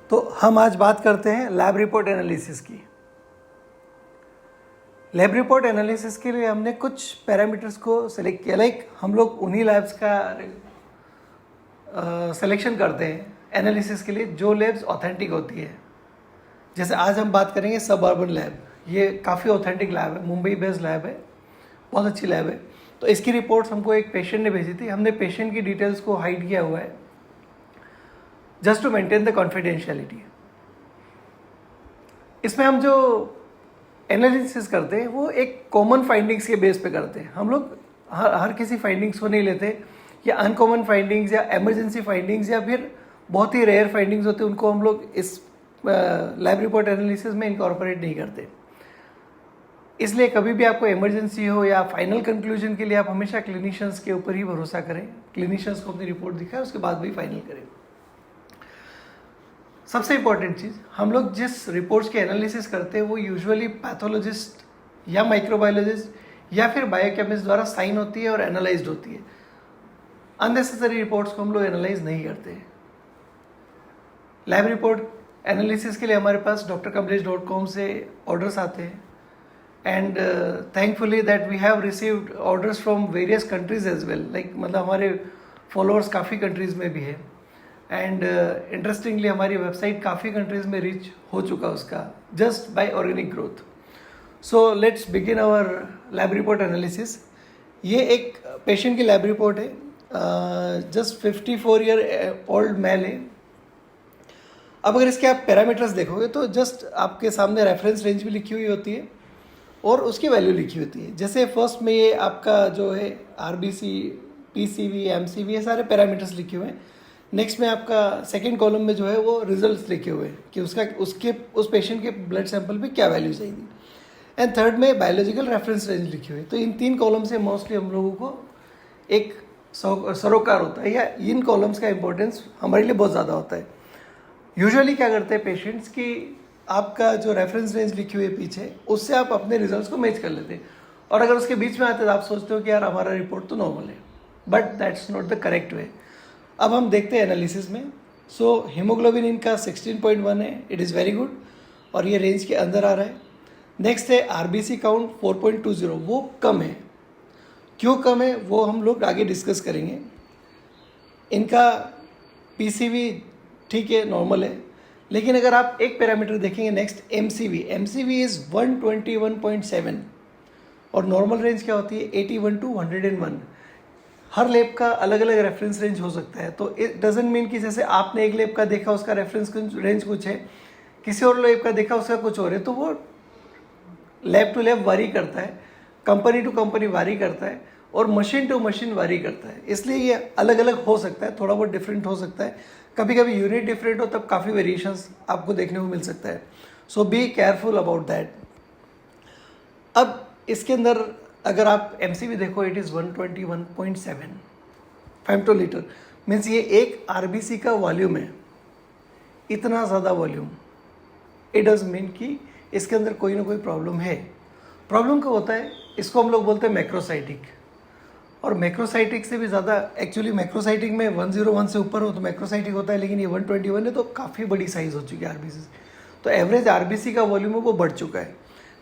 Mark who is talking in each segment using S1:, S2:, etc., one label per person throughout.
S1: तो हम आज बात करते हैं लैब रिपोर्ट एनालिसिस की। लैब रिपोर्ट एनालिसिस के लिए हमने कुछ पैरामीटर्स को सेलेक्ट किया। लाइक हम लोग उन्हीं लैब्स का सिलेक्शन करते हैं एनालिसिस के लिए जो लैब्स ऑथेंटिक होती है। जैसे आज हम बात करेंगे सब अर्बन लैब। ये काफ़ी ऑथेंटिक लैब है, मुंबई बेस्ड लैब है, बहुत अच्छी लैब है। तो इसकी रिपोर्ट्स हमको एक पेशेंट ने भेजी थी। हमने पेशेंट की डिटेल्स को हाइड किया हुआ है just to maintain the confidentiality. इसमें हम जो एनालिसिस करते हैं वो एक कॉमन फाइंडिंग्स के बेस पे करते हैं। हम लोग हर किसी फाइंडिंग्स को नहीं लेते, या अनकॉमन फाइंडिंग्स या इमरजेंसी फाइंडिंग्स या फिर बहुत ही रेयर फाइंडिंग्स होते हैं, उनको हम लोग इस लैब रिपोर्ट एनालिसिस में इनकॉर्पोरेट नहीं करते। इसलिए कभी भी आपको इमरजेंसी हो या फाइनल कंक्लूजन के लिए आप हमेशा क्लिनिशियंस के ऊपर ही भरोसा करें। क्लिनिशियंस को अपनी रिपोर्ट दिखाएं, उसके बाद भी फाइनल करें। सबसे इंपॉर्टेंट चीज़, हम लोग जिस रिपोर्ट्स के एनालिसिस करते हैं वो यूजुअली पैथोलॉजिस्ट या माइक्रोबायोलॉजिस्ट या फिर बायोकेमिस्ट द्वारा साइन होती है और एनालाइज्ड होती है। अननेसेसरी रिपोर्ट्स को हम लोग एनालाइज नहीं करते हैं। लैब रिपोर्ट एनालिसिस के लिए हमारे पास drkamlesh.com से ऑर्डर्स आते हैं, and thankfully that we have received orders from various countries as well. Like मतलब हमारे फॉलोअर्स काफ़ी कंट्रीज़ में भी है, एंड इंटरेस्टिंगली हमारी वेबसाइट काफ़ी कंट्रीज़ में रीच हो चुका उसका just by organic growth. So let's begin our lab report analysis. ये एक पेशेंट की लैब रिपोर्ट है, जस्ट 54 ईयर ओल्ड मेल है। अब अगर इसके आप पैरामीटर्स देखोगे तो जस्ट आपके सामने रेफरेंस रेंज भी लिखी हुई होती है और उसकी वैल्यू लिखी होती है। जैसे फर्स्ट में ये आपका जो है आरबीसी, पीसीवी, एमसीवी, ये सारे पैरामीटर्स लिखे हुए हैं। नेक्स्ट में आपका सेकंड कॉलम में जो है वो रिजल्ट्स लिखे हुए हैं कि उस पेशेंट के ब्लड सैंपल पे क्या वैल्यूज आएगी। एंड थर्ड में बायोलॉजिकल रेफरेंस रेंज लिखी हुई है। तो इन तीन कॉलम से मोस्टली हम लोगों को एक सरोकार होता है, या इन कॉलम्स का इंपॉर्टेंस हमारे लिए बहुत ज़्यादा होता है। यूजुअली क्या करते हैं पेशेंट्स की, आपका जो रेफरेंस रेंज लिखी हुई है पीछे, उससे आप अपने रिजल्ट्स को मैच कर लेते हैं, और अगर उसके बीच में आते तो आप सोचते हो कि यार हमारा रिपोर्ट तो नॉर्मल है, but that's not the correct way. अब हम देखते हैं एनालिसिस में। सो हीमोग्लोबिन इनका 16.1 है, इट इज़ वेरी गुड, और ये रेंज के अंदर आ रहा है। नेक्स्ट है आरबीसी काउंट 4.20, वो कम है। क्यों कम है वो हम लोग आगे डिस्कस करेंगे। इनका पीसीवी ठीक है, नॉर्मल है। लेकिन अगर आप एक पैरामीटर देखेंगे नेक्स्ट, एमसीवी इज़ 121.7, और नॉर्मल रेंज क्या होती है 81 to 101। हर लैब का अलग अलग रेफरेंस रेंज हो सकता है। तो इट डजेंट मीन कि जैसे आपने एक लैब का देखा उसका रेफरेंस रेंज कुछ है, किसी और लैब का देखा उसका कुछ और है, तो वो लैब टू लैब वारी करता है, कंपनी टू कंपनी वारी करता है, और मशीन टू मशीन वारी करता है। इसलिए ये अलग अलग हो सकता है, थोड़ा बहुत डिफरेंट हो सकता है। कभी कभी यूनिट डिफरेंट हो तब काफ़ी वेरिएशंस आपको देखने को मिल सकता है। सो बी केयरफुल अबाउट दैट। अब इसके अंदर अगर आप एमसीवी देखो, इट इज़ 121.7 फेम्टोलीटर, मीन्स ये एक आरबीसी का वॉल्यूम है। इतना ज़्यादा वॉल्यूम, इट डज मीन कि इसके अंदर कोई ना कोई प्रॉब्लम है। प्रॉब्लम कब होता है, इसको हम लोग बोलते हैं मैक्रोसाइटिक, और मैक्रोसाइटिक से भी ज़्यादा, एक्चुअली मैक्रोसाइटिक में 101 से ऊपर हो तो मैक्रोसाइटिक होता है, लेकिन ये 121 है, तो काफ़ी बड़ी साइज़ हो चुकी है आरबीसी। तो एवरेज आरबीसी का वॉल्यूम है वो बढ़ चुका है।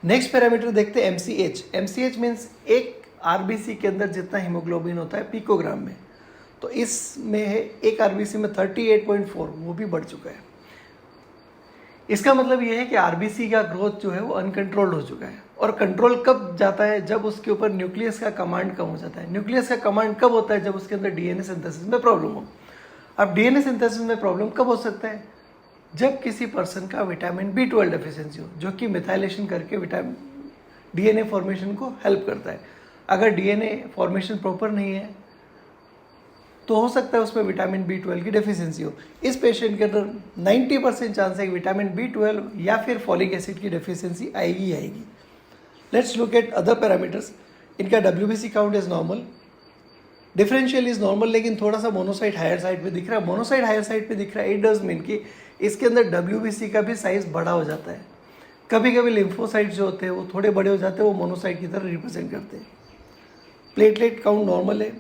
S1: नेक्स्ट पैरामीटर देखते हैं एमसीएच। एमसीएच मीन्स एक आरबीसी के अंदर जितना हीमोग्लोबिन होता है पिकोग्राम में, तो इसमें है एक आरबीसी में 38.4, वो भी बढ़ चुका है। इसका मतलब ये है कि आरबीसी का ग्रोथ जो है वो अनकंट्रोल्ड हो चुका है। और कंट्रोल कब जाता है, जब उसके ऊपर न्यूक्लियस का कमांड कम हो जाता है। न्यूक्लियस का कमांड कब होता है, जब उसके अंदर डीएनए सिंथेसिस में प्रॉब्लम हो। अब डीएनए सिंथेसिस में प्रॉब्लम कब हो सकता है, जब किसी पर्सन का विटामिन B12 डेफिशिएंसी हो, जो कि मिथाइलेशन करके विटामिन डीएनए फॉर्मेशन को हेल्प करता है। अगर डीएनए फॉर्मेशन प्रॉपर नहीं है तो हो सकता है उसमें विटामिन B12 की डेफिशिएंसी हो। इस पेशेंट के अंदर 90% चांस है कि विटामिन B12 या फिर फॉलिक एसिड की डेफिशिएंसी आएगी। Let's look at other parameters. इनका WBC count is normal, differential is normal, लेकिन थोड़ा सा मोनोसाइट हायर साइड पे दिख रहा है। मोनोसाइट हायर साइड पे दिख रहा है, इट डज मीन कि इसके अंदर WBC का भी साइज बड़ा हो जाता है। कभी कभी लिम्फोसाइट जो होते हैं वो थोड़े बड़े हो जाते हैं, वो मोनोसाइट की तरह रिप्रेजेंट करते हैं। प्लेटलेट काउंट नॉर्मल है।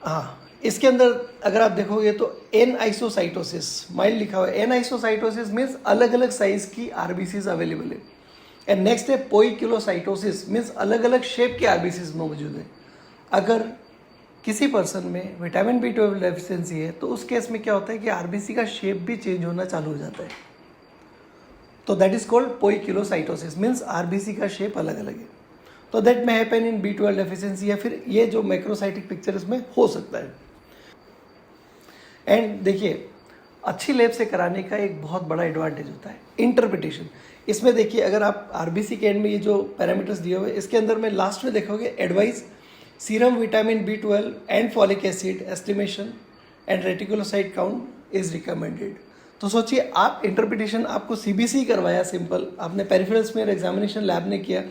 S1: हाँ, इसके अंदर अगर आप देखोगे तो एन आइसोसाइटोसिस माइल्ड लिखा हुआ है। एन आइसोसाइटोसिस मीन्स अलग अलग साइज की आरबीसीज अवेलेबल है। एंड नेक्स्ट है पोइकिलोसाइटोसिस मीन्स अलग अलग शेप के आरबीसीज मौजूद है। अगर किसी पर्सन में विटामिन B12 डेफिशिएंसी है तो उस केस में क्या होता है कि आरबीसी का शेप भी चेंज होना चालू हो जाता है। तो that is called poikilocytosis means RBC का शेप अलग अलग है। तो दैट में हैपन इन B12 डेफिशिएंसी या फिर ये जो मैक्रोसाइटिक पिक्चर इसमें हो सकता है। एंड देखिए अच्छी लैब से कराने का एक बहुत बड़ा एडवांटेज होता है इंटरप्रिटेशन। इसमें देखिए अगर आप आरबीसी के एंड में ये जो पैरामीटर्स दिए हुए इसके अंदर में लास्ट में देखोगे advice serum vitamin B12 and folic acid estimation and reticulocyte count is recommended. तो सोचिए आप इंटरप्रिटेशन आपको सीबीसी करवाया सिंपल, आपने पेरिफेरल्स में एग्जामिनेशन लैब ने किया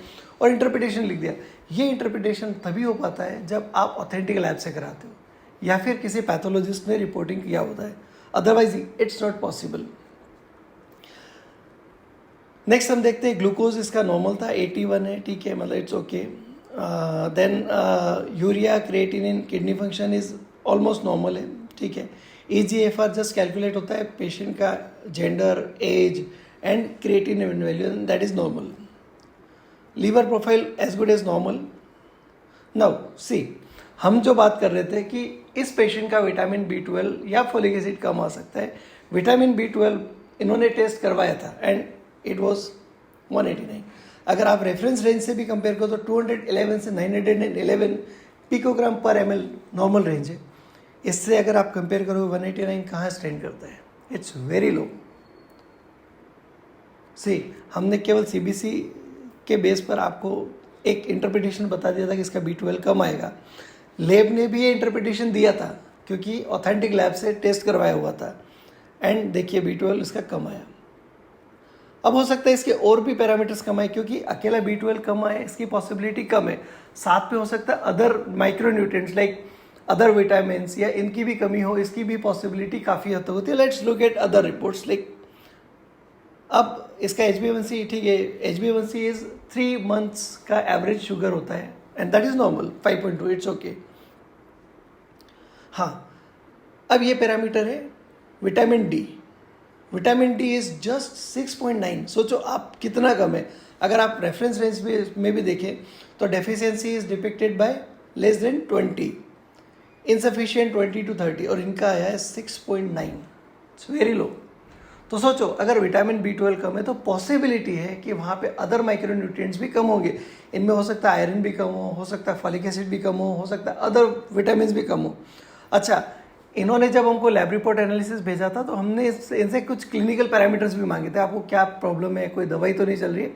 S1: और इंटरप्रिटेशन लिख दिया। ये इंटरप्रिटेशन तभी हो पाता है जब आप ऑथेंटिक लैब से कराते हो या फिर किसी पैथोलॉजिस्ट ने रिपोर्टिंग किया होता है, otherwise it's not possible. Next हम देखते हैं ग्लूकोज इसका नॉर्मल था 81 है, ठीक है, मतलब it's okay. Then urea creatinine kidney function is almost normal है, ठीक है। EGFR जस्ट कैलकुलेट होता है पेशेंट का gender age and creatinine value that is normal. Liver profile as good as normal. Now see हम जो बात कर रहे थे कि इस पेशेंट का विटामिन B12 या फोलिक एसिड कम आ सकता है। विटामिन B12 इन्होंने टेस्ट करवाया था एंड इट वाज 189। अगर आप रेफरेंस रेंज से भी कंपेयर करो तो 211 से 911 पिकोग्राम पर ml नॉर्मल रेंज है। इससे अगर आप कंपेयर करो 189 कहाँ स्टैंड करता है, इट्स वेरी लो। सी हमने केवल सीबीसी के बेस पर आपको एक इंटरप्रिटेशन बता दिया था कि इसका B12 कम आएगा। लैब ने भी ये इंटरप्रिटेशन दिया था क्योंकि ऑथेंटिक लैब से टेस्ट करवाया हुआ था एंड देखिए B12 इसका कम आया। अब हो सकता है इसके और भी पैरामीटर्स कम आए क्योंकि अकेला B12 कम आए इसकी पॉसिबिलिटी कम है, साथ पे हो सकता है other micronutrients like other vitamins या इनकी भी कमी हो, इसकी भी पॉसिबिलिटी काफ़ी हद तक होती है। Let's look at other reports like अब इसका HbA1c, ठीक है, HbA1c इज 3 months का एवरेज शुगर होता है and that is normal 5.2, it's okay. हाँ, अब ये पैरामीटर है vitamin D. Vitamin D is just 6.9। सोचो आप कितना कम है। अगर आप रेफरेंस रेंज में भी देखें तो deficiency is depicted bye less than 20, insufficient 20 to 30 और इनका आया है 6.9, इट्स वेरी लो। तो सोचो अगर विटामिन B12 कम है तो पॉसिबिलिटी है कि वहाँ पे अदर माइक्रोन्यूट्रिएंट्स भी कम होंगे। इनमें हो सकता है आयरन भी कम हो सकता है फॉलिक एसिड भी कम हो सकता है अदर विटामिन भी कम हो। अच्छा, इन्होंने जब हमको लैब रिपोर्ट एनालिसिस भेजा था तो हमने इनसे कुछ क्लिनिकल पैरामीटर्स भी मांगे थे, आपको क्या प्रॉब्लम है, कोई दवाई तो नहीं चल रही है।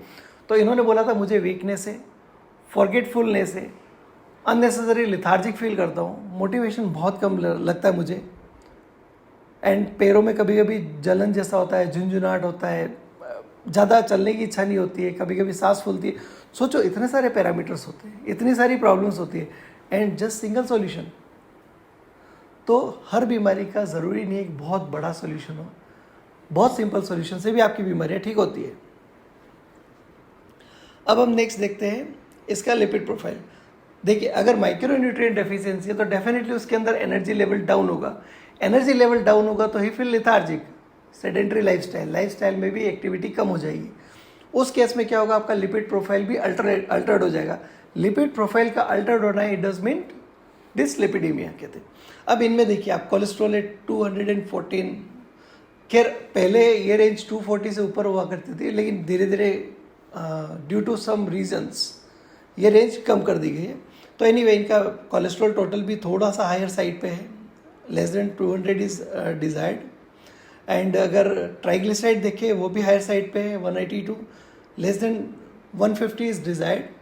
S1: तो इन्होंने बोला था मुझे वीकनेस है, फॉरगेटफुलनेस है, अननेसेसरी लिथार्जिक फील करता हूँ, मोटिवेशन बहुत कम लगता है मुझे, एंड पैरों में कभी कभी जलन जैसा होता है, झुंझुनाहट होता है, ज़्यादा चलने की इच्छा नहीं होती है, कभी कभी सांस फूलती है। सोचो इतने सारे पैरामीटर्स होते हैं, इतनी सारी प्रॉब्लम्स होती है एंड जस्ट सिंगल सॉल्यूशन। तो हर बीमारी का ज़रूरी नहीं एक बहुत बड़ा सॉल्यूशन हो, बहुत सिंपल सॉल्यूशन से भी आपकी बीमारियाँ ठीक होती है। अब हम नेक्स्ट देखते हैं इसका लिपिड प्रोफाइल। देखिए अगर माइक्रोन्यूट्रिएंट डेफिशिएंसी है तो डेफिनेटली उसके अंदर एनर्जी लेवल डाउन होगा। एनर्जी लेवल डाउन होगा तो ही फिर लिथार्जिक, सेडेंट्री लाइफस्टाइल में भी एक्टिविटी कम हो जाएगी। उस केस में क्या होगा, आपका लिपिड प्रोफाइल भी अल्टर्ड हो जाएगा। लिपिड प्रोफाइल का अल्टर्ड होना इट डज मीन डिसलिपिडीमिया कहते हैं। अब इनमें देखिए आप कोलेस्ट्रॉल है 214, खैर पहले ये रेंज 240 से ऊपर हुआ करती थी लेकिन धीरे धीरे ड्यू टू सम रीजंस ये रेंज कम कर दी गई है। तो एनीवे इनका कोलेस्ट्रॉल टोटल भी थोड़ा सा हायर साइड पे है, less than 200 is desired. And अगर ट्राइग्लिसराइड देखें वो भी हायर साइड पे है 182, less than 150 is desired.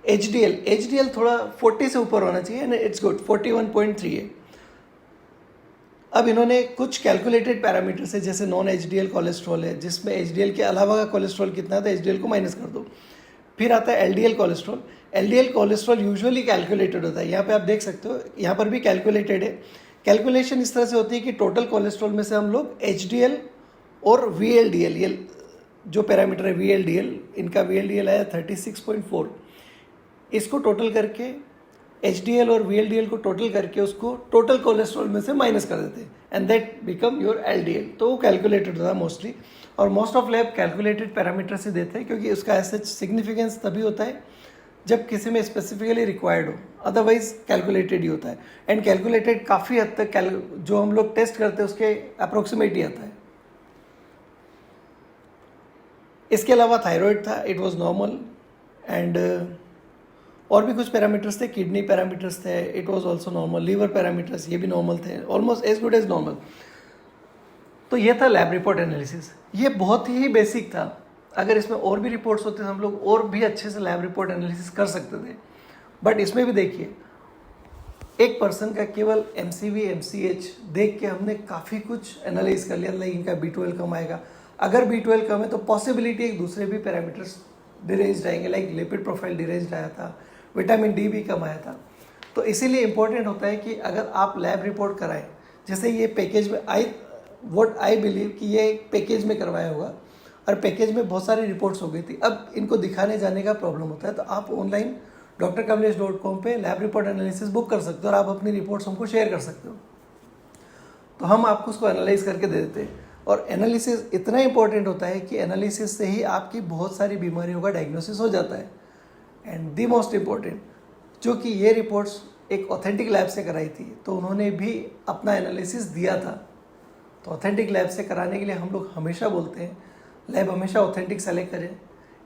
S1: HDL थोड़ा 40 से ऊपर होना चाहिए एंड इट्स गुड 41.3 है। अब इन्होंने कुछ कैलकुलेटेड पैरामीटर्स है जैसे नॉन HDL कोलेस्ट्रॉल है जिसमें HDL के अलावा का कोलेस्ट्रॉल कितना है तो HDL को माइनस कर दो। फिर आता है LDL cholesterol. LDL cholesterol usually calculated होता है, यहाँ पे आप देख सकते हो यहाँ पर भी कैलकुलेटेड है। कैलकुलेशन इस तरह से होती है कि टोटल कोलेस्ट्रॉल में से हम लोग HDL और VLDL, ये जो पैरामीटर है VLDL, इनका VLDL आया 36.4, इसको टोटल करके HDL और VLDL को टोटल करके उसको टोटल कोलेस्ट्रॉल में से माइनस कर देते हैं and that become your LDL। तो वो कैलकुलेटेड होता है मोस्टली, और most of lab calculated parameter से देते हैं क्योंकि उसका ऐसा सिग्निफिकेंस तभी होता है जब किसी में स्पेसिफिकली रिक्वायर्ड हो, अदरवाइज कैलकुलेटेड ही होता है। एंड कैलकुलेटेड काफ़ी हद तक जो हम लोग टेस्ट करते हैं उसके अप्रोक्सीमेट ही आता है। इसके अलावा थायराइड था, इट वाज नॉर्मल, एंड और भी कुछ पैरामीटर्स थे, किडनी पैरामीटर्स थे, it was also normal, liver parameters ये भी नॉर्मल थे, almost as good as normal. तो ये था लैब रिपोर्ट एनालिसिस। ये बहुत ही बेसिक था, अगर इसमें और भी रिपोर्ट्स होते तो हम लोग और भी अच्छे से लैब रिपोर्ट एनालिसिस कर सकते थे। बट इसमें भी देखिए, एक पर्सन का केवल MCV MCH देख के हमने काफ़ी कुछ एनालाइज कर लिया, लाइक इनका B12 कम आएगा। अगर B12 कम है तो पॉसिबिलिटी एक दूसरे भी पैरामीटर्स डिरेंज्ड आएंगे, लाइक लिपिड प्रोफाइल डिरेंज्ड आया था, विटामिन D भी कम आया था। तो इसीलिए इंपॉर्टेंट होता है कि अगर आप लैब रिपोर्ट कराएं, जैसे ये पैकेज में आई बिलीव कि ये पैकेज में करवाया होगा और पैकेज में बहुत सारी रिपोर्ट्स हो गई थी, अब इनको दिखाने जाने का प्रॉब्लम होता है। तो आप ऑनलाइन drkamlesh.com पे लैब रिपोर्ट एनालिसिस बुक कर सकते हो और आप अपनी रिपोर्ट्स हमको शेयर कर सकते हो, तो हम आपको उसको एनालाइज करके दे देते हैं। और एनालिसिस इतना इंपॉर्टेंट होता है कि एनालिसिस से ही आपकी बहुत सारी बीमारियों का डायग्नोसिस हो जाता है। एंड दी मोस्ट इम्पॉर्टेंट, जो कि ये रिपोर्ट्स एक ऑथेंटिक लैब से कराई थी, तो उन्होंने भी अपना एनालिसिस दिया था। तो ऑथेंटिक लैब से कराने के लिए हम लोग हमेशा बोलते हैं लैब हमेशा ऑथेंटिक सेलेक्ट करें,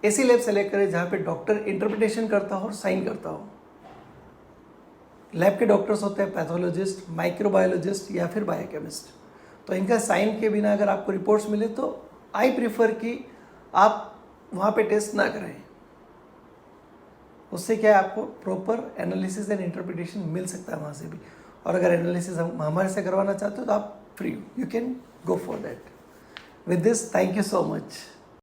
S1: ऐसी लैब सेलेक्ट करें जहाँ पे डॉक्टर इंटरप्रिटेशन करता हो और साइन करता हो। लैब के डॉक्टर्स होते हैं पैथोलॉजिस्ट, माइक्रोबायोलॉजिस्ट या फिर बायोकेमिस्ट। तो इनका साइन के बिना अगर आपको रिपोर्ट्स मिले तो आई प्रीफर कि आप वहाँ पे टेस्ट ना कराएं। उससे क्या है, आपको प्रॉपर एनालिसिस एंड इंटरप्रिटेशन मिल सकता है वहाँ से भी। और अगर एनालिसिस हम हमारे से करवाना चाहते हो तो आप free, you can go for that. With this, thank you so much.